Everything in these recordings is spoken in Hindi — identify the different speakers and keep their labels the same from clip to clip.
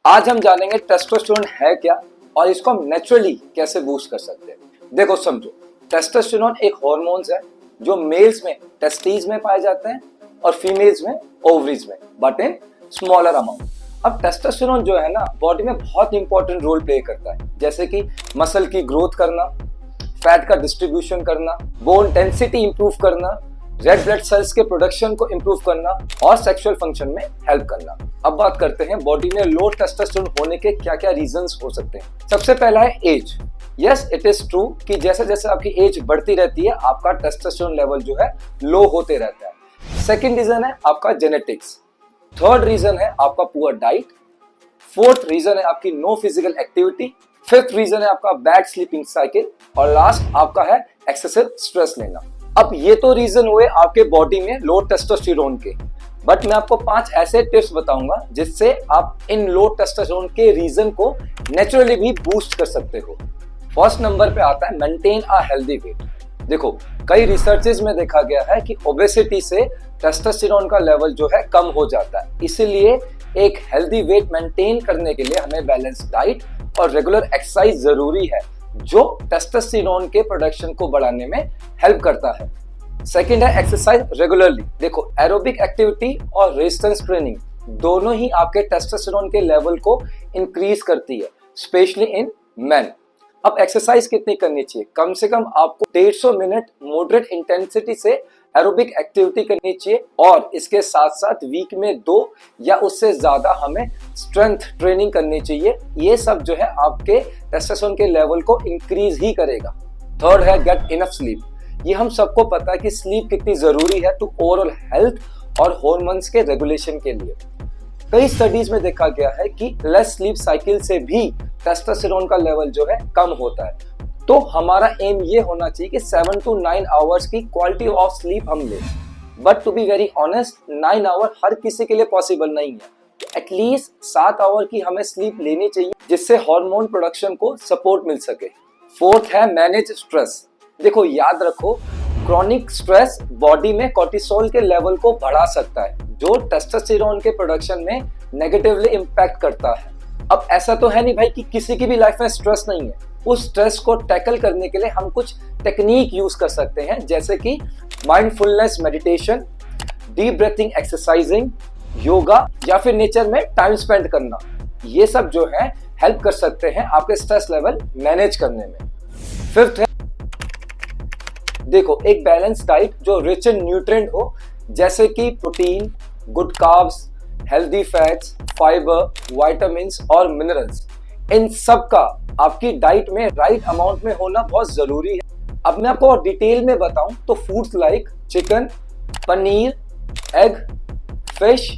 Speaker 1: आज हम जानेंगे टेस्टोस्टेरोन है क्या और इसको हम नेचुरली कैसे बूस्ट कर सकते हैं। देखो समझो, टेस्टोस्टेरोन एक हॉर्मोन्स है जो मेल्स में टेस्टीज में पाए जाते हैं और फीमेल्स में ओवरीज में, बट इन स्मॉलर अमाउंट। अब टेस्टोस्टेरोन जो है ना बॉडी में बहुत इंपॉर्टेंट रोल प्ले करता है, जैसे कि मसल की ग्रोथ करना, फैट का डिस्ट्रीब्यूशन करना, बोन डेंसिटी इंप्रूव करना, रेड ब्लड सेल्स के प्रोडक्शन को इंप्रूव करना और सेक्सुअल फंक्शन में हेल्प करना। अब बात करते हैं बॉडी में लो टेस्टोस्टेरोन होने के क्या क्या रीजंस हो सकते हैं। सबसे पहला है age. Yes, it is true कि जैसे जैसे आपकी एज बढ़ती रहती है आपका टेस्टोस्टेरोन लेवल जो है लो होते रहता है। सेकेंड रीजन है आपका जेनेटिक्स। थर्ड रीजन है आपका पुअर डाइट। फोर्थ रीजन है आपकी no physical activity. Fifth reason है आपका बैड स्लीपिंग साइकिल और लास्ट आपका है एक्सेसिव स्ट्रेस लेना। अब ये तो रीजन हुए आपके बॉडी में लो टेस्टोस्टेरोन के, बट मैं आपको 5 ऐसे टिप्स बताऊंगा जिससे आप इन लो टेस्टोस्टेरोन के रीजन को नेचुरली भी बूस्ट कर सकते हो। फर्स्ट नंबर पे आता है मेंटेन अ हेल्दी वेट। देखो, कई रिसर्चेस में देखा गया है कि ओबेसिटी से टेस्टोस्टेरोन का लेवल जो है कम हो जाता है। इसीलिए एक हेल्दी वेट मेंटेन करने के लिए हमें बैलेंस डाइट और रेगुलर एक्सरसाइज जरूरी है जो टेस्टोस्टेरोन के प्रोडक्शन को बढ़ाने में हेल्प करता है। सेकंड है एक्सरसाइज रेगुलरली। देखो, एरोबिक एक्टिविटी और रेजिस्टेंस ट्रेनिंग दोनों ही आपके टेस्टोस्टेरोन के लेवल को इंक्रीज करती है, स्पेशली इन मेन। अब एक्सरसाइज कितनी करनी चाहिए? कम से कम आपको 150 मिनट मॉडरेट इंटेंसिटी से एरोबिक एक्टिविटी करनी चाहिए और इसके साथ साथ वीक में 2 या उससे ज्यादा हमें स्ट्रेंथ ट्रेनिंग करनी चाहिए। ये सब जो है आपके टेस्टोस्टेरोन के लेवल को इंक्रीज ही करेगा। थर्ड है गेट इनफ स्लीप। ये हम सबको पता है कि स्लीप कितनी जरूरी है टू ओवरऑल हेल्थ और हॉर्मोन्स के रेगुलेशन के लिए। कई स्टडीज में देखा गया है कि लेस स्लीप साइकिल से भी टेस्टोस्टेरोन का लेवल जो है कम होता है। तो हमारा एम ये होना चाहिए कि 7 to 9 आवर्स की क्वालिटी ऑफ स्लीप हम लें। But to be very honest, 9 hour हर किसी के लिए पॉसिबल नहीं है। तो एटलीस्ट 7 आवर की हमें स्लीप लेनी चाहिए जिससे हार्मोन प्रोडक्शन को सपोर्ट मिल सके। फोर्थ है मैनेज स्ट्रेस। देखो, याद रखो, क्रॉनिक स्ट्रेस बॉडी में कोर्टिसोल के लेवल को बढ़ा सकता है जो टेस्टोस्टेरोन के प्रोडक्शन में नेगेटिवली इम्पैक्ट करता है। अब ऐसा तो है नहीं भाई कि किसी की भी लाइफ में स्ट्रेस नहीं है। उस स्ट्रेस को टैकल करने के लिए हम कुछ टेक्निक यूज कर सकते हैं, जैसे कि mindfulness meditation, deep breathing exercising, yoga या फिर नेचर में टाइम स्पेंड करना। ये सब जो है हेल्प कर सकते हैं आपके स्ट्रेस लेवल मैनेज करने में। फिफ्थ है देखो, एक बैलेंस डाइट जो रिच इन न्यूट्रिएंट हो, जैसे कि protein, good carbs, healthy fats, fibre, vitamins और मिनरल्स। इन सब का आपकी डाइट में राइट अमाउंट में होना बहुत जरूरी है। अब मैं आपको और डिटेल में बताऊं तो foods like chicken, paneer, egg, fish,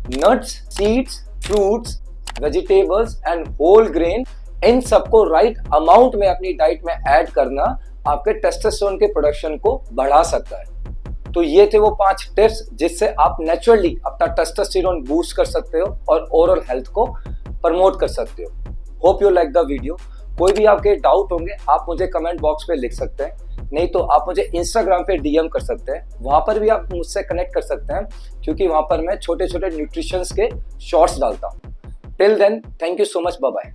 Speaker 1: nuts, seeds, fruits, vegetables and whole grain, इन सबको राइट अमाउंट में अपनी डाइट में ऐड करना आपके टेस्टोस्टेरोन के प्रोडक्शन को बढ़ा सकता है। तो ये थे वो 5 टिप्स जिससे आप नेचुरली अपना टेस्टोस्टेरोन बूस्ट कर सकते हो और ओवरऑल हेल्थ को प्रमोट कर सकते हो। Hope you like the video. कोई भी आपके डाउट होंगे आप मुझे कमेंट बॉक्स पे लिख सकते हैं, नहीं तो आप मुझे इंस्टाग्राम पे डीएम कर सकते हैं। वहां पर भी आप मुझसे कनेक्ट कर सकते हैं क्योंकि वहां पर मैं छोटे छोटे न्यूट्रिशंस के शॉर्ट्स डालता हूँ। Till then, thank you so much, bye bye.